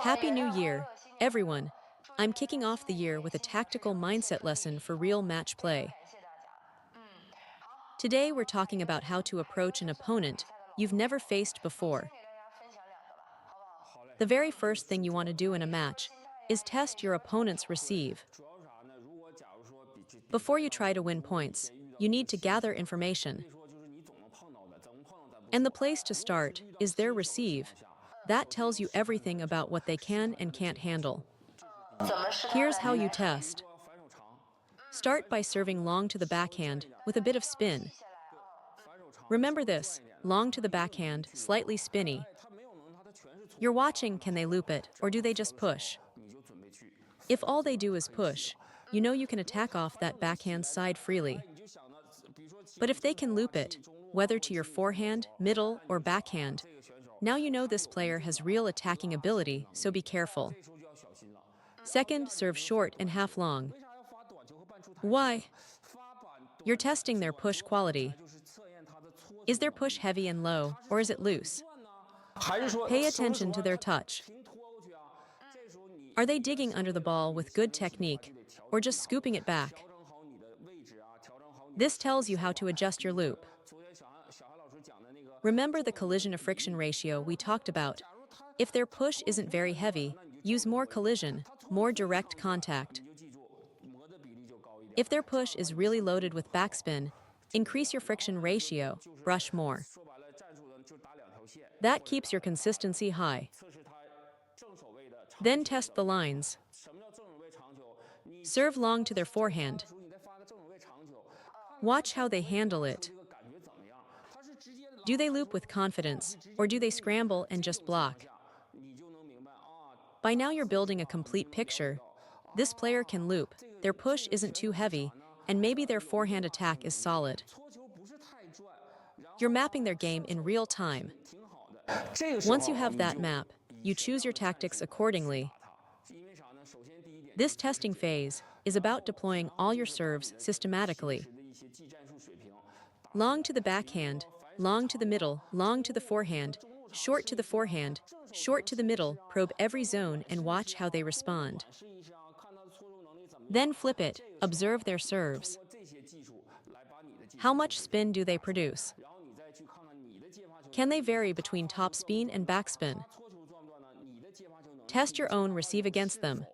Happy New Year, everyone. I'm kicking off the year with a tactical mindset lesson for real match play. Today, we're talking about how to approach an opponent you've never faced before. The very first thing you want to do in a match is test your opponent's receive. Before you try to win points, you need to gather information. And the place to start is their receive. That tells you everything about what they can and can't handle. Here's how you test. Start by serving long to the backhand with a bit of spin. Remember this, long to the backhand, slightly spinny. You're watching, can they loop it, or do they just push? If all they do is push, you know you can attack off that backhand side freely. But if they can loop it, whether to your forehand, middle, or backhand, now you know this player has real attacking ability, so be careful. Second, serve short and half long. Why? You're testing their push quality. Is their push heavy and low, or is it loose? Pay attention to their touch. Are they digging under the ball with good technique, or just scooping it back? This tells you how to adjust your loop. Remember the collision to friction ratio we talked about. If their push isn't very heavy, use more collision, more direct contact. If their push is really loaded with backspin, increase your friction ratio, brush more. That keeps your consistency high. Then test the lines. Serve long to their forehand. Watch how they handle it. Do they loop with confidence, or do they scramble and just block? By now you're building a complete picture. This player can loop, their push isn't too heavy, and maybe their forehand attack is solid. You're mapping their game in real time. Once you have that map, you choose your tactics accordingly. This testing phase is about deploying all your serves systematically. Long to the backhand, long to the middle, long to the forehand, short to the forehand, short to the middle, probe every zone and watch how they respond. Then flip it, observe their serves. How much spin do they produce? Can they vary between top spin and backspin? Test your own receive against them.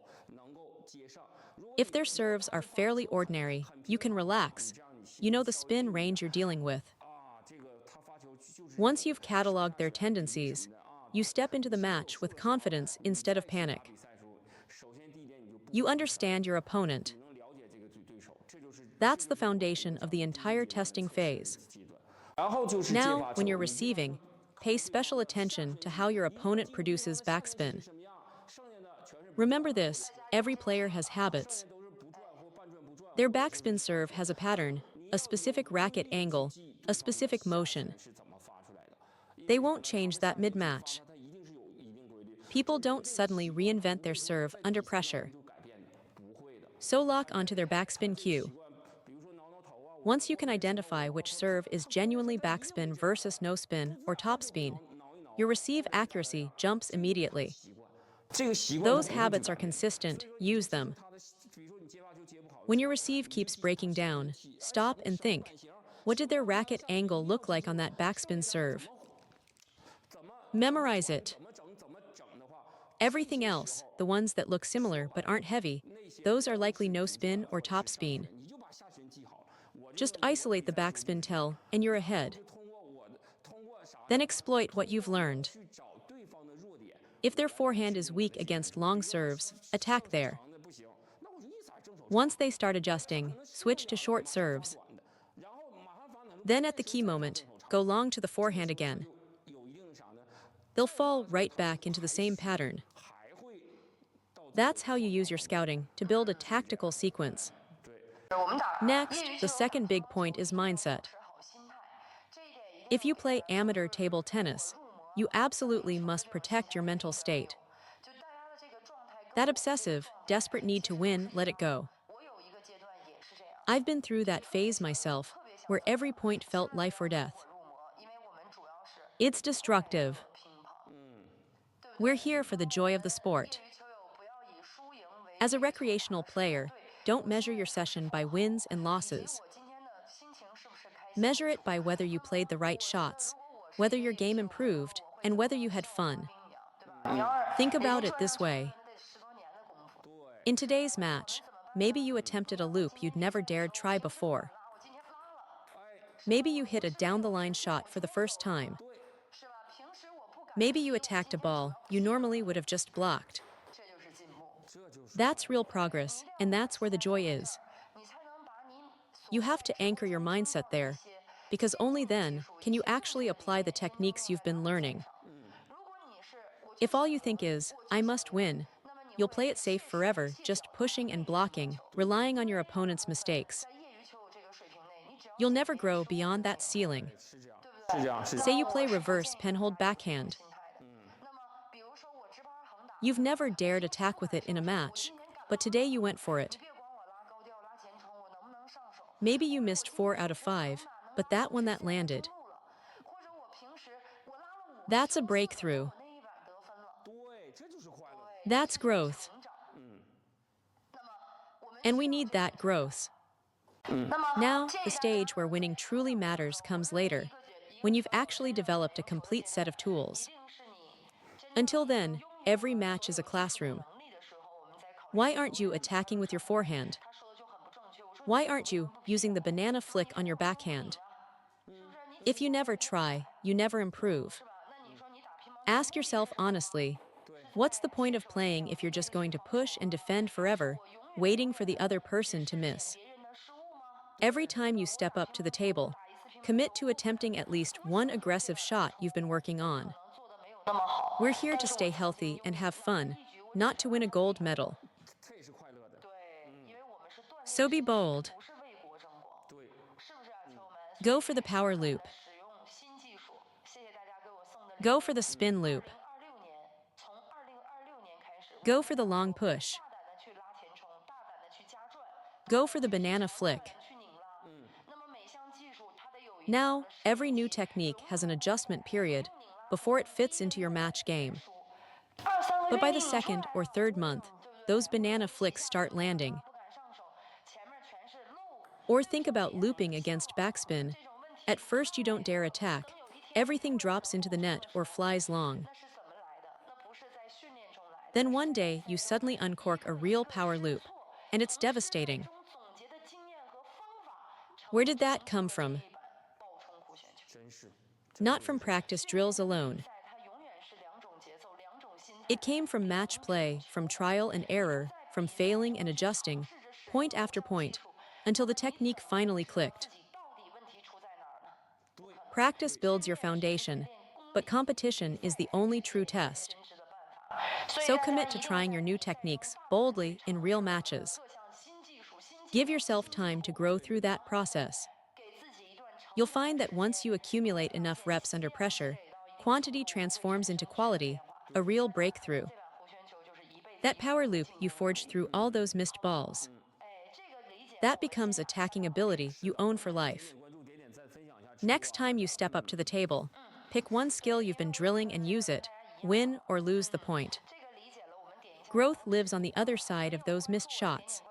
If their serves are fairly ordinary, you can relax. You know the spin range you're dealing with. Once you've cataloged their tendencies, you step into the match with confidence instead of panic. You understand your opponent. That's the foundation of the entire testing phase. Now, when you're receiving, pay special attention to how your opponent produces backspin. Remember this, every player has habits. Their backspin serve has a pattern, a specific racket angle, a specific motion. They won't change that mid-match. People don't suddenly reinvent their serve under pressure. So lock onto their backspin cue. Once you can identify which serve is genuinely backspin versus no spin or topspin, your receive accuracy jumps immediately. Those habits are consistent, use them. When your receive keeps breaking down, stop and think, what did their racket angle look like on that backspin serve? Memorize it. Everything else, the ones that look similar but aren't heavy, those are likely no spin or top spin. Just isolate the backspin tell, and you're ahead. Then exploit what you've learned. If their forehand is weak against long serves, attack there. Once they start adjusting, switch to short serves. Then at the key moment, go long to the forehand again. They'll fall right back into the same pattern. That's how you use your scouting to build a tactical sequence. Next, the second big point is mindset. If you play amateur table tennis, you absolutely must protect your mental state. That obsessive, desperate need to win, let it go. I've been through that phase myself, where every point felt life or death. It's destructive. We're here for the joy of the sport. As a recreational player, don't measure your session by wins and losses. Measure it by whether you played the right shots, whether your game improved, and whether you had fun. Think about it this way. In today's match, maybe you attempted a loop you'd never dared try before. Maybe you hit a down-the-line shot for the first time. Maybe you attacked a ball you normally would have just blocked. That's real progress, and that's where the joy is. You have to anchor your mindset there, because only then can you actually apply the techniques you've been learning. If all you think is, I must win, you'll play it safe forever, just pushing and blocking, relying on your opponent's mistakes. You'll never grow beyond that ceiling. Say you play reverse pen-hold backhand. You've never dared attack with it in a match, but today you went for it. Maybe you missed 4 out of 5, but that one that landed. That's a breakthrough. That's growth. And we need that growth. Now, the stage where winning truly matters comes later, when you've actually developed a complete set of tools. Until then, every match is a classroom. Why aren't you attacking with your forehand? Why aren't you using the banana flick on your backhand? If you never try, you never improve. Ask yourself honestly, what's the point of playing if you're just going to push and defend forever, waiting for the other person to miss? Every time you step up to the table, commit to attempting at least one aggressive shot you've been working on. We're here to stay healthy and have fun, not to win a gold medal. So be bold. Go for the power loop. Go for the spin loop. Go for the long push. Go for the banana flick. Now, every new technique has an adjustment period before it fits into your match game. But by the second or third month, those banana flicks start landing. Or think about looping against backspin. At first you don't dare attack. Everything drops into the net or flies long. Then one day you suddenly uncork a real power loop, and it's devastating. Where did that come from? Not from practice drills alone. It came from match play, from trial and error, from failing and adjusting, point after point, until the technique finally clicked. Practice builds your foundation, but competition is the only true test. So commit to trying your new techniques boldly in real matches. Give yourself time to grow through that process. You'll find that once you accumulate enough reps under pressure, quantity transforms into quality, a real breakthrough. That power loop you forged through all those missed balls. That becomes attacking ability you own for life. Next time you step up to the table, pick one skill you've been drilling and use it, win or lose the point. Growth lives on the other side of those missed shots.